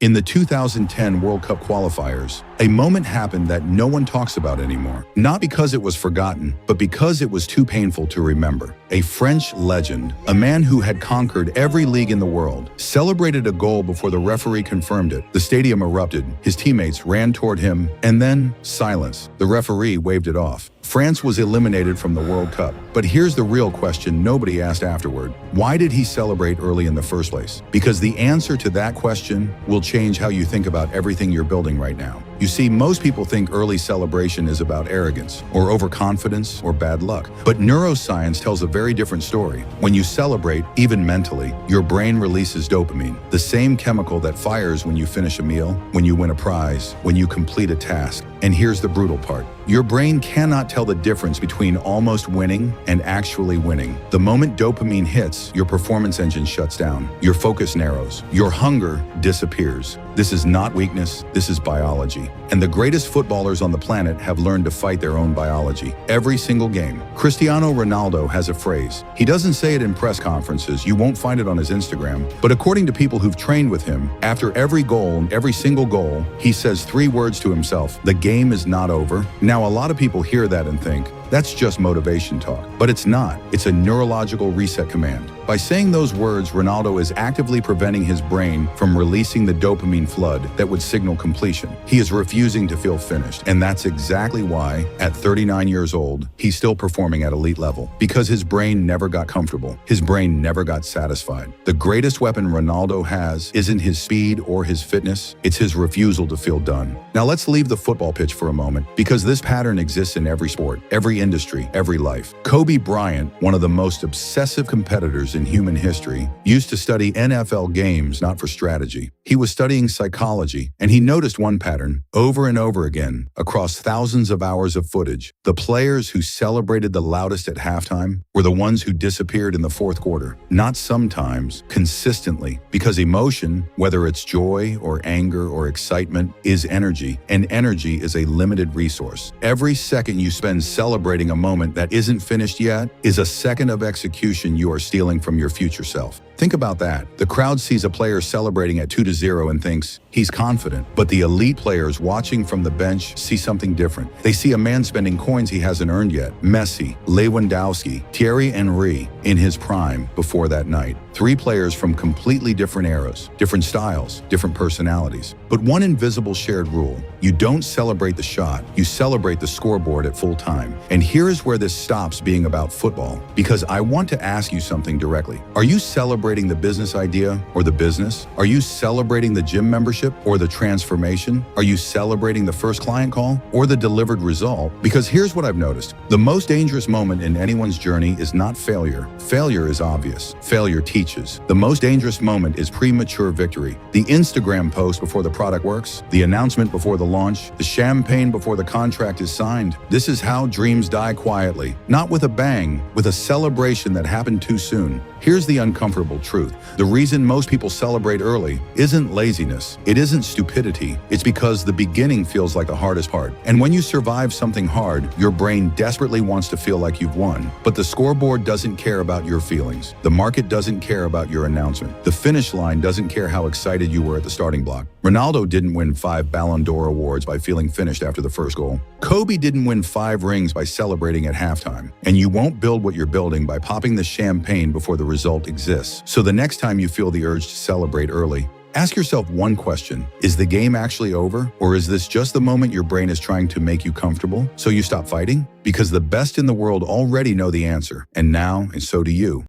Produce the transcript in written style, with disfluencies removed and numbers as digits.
In the 2010 World Cup qualifiers, a moment happened that no one talks about anymore. Not because it was forgotten, but because it was too painful to remember. A French legend, a man who had conquered every league in the world, celebrated a goal before the referee confirmed it. The stadium erupted, his teammates ran toward him, and then silence. The referee waved it off. France was eliminated from the World Cup. But here's the real question nobody asked afterward. Why did he celebrate early in the first place? Because the answer to that question will change how you think about everything you're building right now. You see, most people think early celebration is about arrogance, or overconfidence, or bad luck. But neuroscience tells a very different story. When you celebrate, even mentally, your brain releases dopamine, the same chemical that fires when you finish a meal, when you win a prize, when you complete a task. And here's the brutal part. Your brain cannot tell the difference between almost winning and actually winning. The moment dopamine hits, your performance engine shuts down, your focus narrows, your hunger disappears. This is not weakness, this is biology. And the greatest footballers on the planet have learned to fight their own biology. Every single game. Cristiano Ronaldo has a phrase. He doesn't say it in press conferences, you won't find it on his Instagram, but according to people who've trained with him, after every goal, every single goal, he says 3 words to himself: the game is not over. Now, a lot of people hear that and think, that's just motivation talk. But it's not. It's a neurological reset command. By saying those words, Ronaldo is actively preventing his brain from releasing the dopamine flood that would signal completion. He is refusing to feel finished. And that's exactly why, at 39 years old, he's still performing at elite level. Because his brain never got comfortable. His brain never got satisfied. The greatest weapon Ronaldo has isn't his speed or his fitness. It's his refusal to feel done. Now let's leave the football pitch for a moment, because this pattern exists in every sport, every industry, every life. Kobe Bryant, one of the most obsessive competitors in human history, used to study NFL games not for strategy. He was studying psychology, and he noticed one pattern over and over again across thousands of hours of footage. The players who celebrated the loudest at halftime were the ones who disappeared in the fourth quarter. Not sometimes, consistently, because emotion, whether it's joy or anger or excitement, is energy, and energy is a limited resource. Every second you spend celebrating a moment that isn't finished yet is a second of execution you are stealing from your future self. Think about that. The crowd sees a player celebrating at 2-0 and thinks he's confident. But the elite players watching from the bench see something different. They see a man spending coins he hasn't earned yet. Messi, Lewandowski, Thierry Henry in his prime before that night. 3 players from completely different eras, different styles, different personalities. But one invisible shared rule: you don't celebrate the shot, you celebrate the scoreboard at full time. And here is where this stops being about football, because I want to ask you something directly. Are you celebrating the business idea or the business? Are you celebrating the gym membership or the transformation? Are you celebrating the first client call or the delivered result? Because here's what I've noticed. The most dangerous moment in anyone's journey is not failure. Failure is obvious. Failure teaches. The most dangerous moment is premature victory. The Instagram post before the product works, the announcement before the launch, the champagne before the contract is signed. This is how dreams die quietly. Not with a bang, with a celebration that happened too soon. Here's the uncomfortable truth. The reason most people celebrate early isn't laziness. It isn't stupidity. It's because the beginning feels like the hardest part. And when you survive something hard, your brain desperately wants to feel like you've won. But the scoreboard doesn't care about your feelings. The market doesn't care about your announcement. The finish line doesn't care how excited you were at the starting block. Ronaldo didn't win 5 Ballon d'Or awards by feeling finished after the first goal. Kobe didn't win 5 rings by celebrating at halftime. And you won't build what you're building by popping the champagne before the result exists. So the next time you feel the urge to celebrate early, ask yourself one question: is the game actually over? Or is this just the moment your brain is trying to make you comfortable so you stop fighting? Because the best in the world already know the answer. And now, and so do you.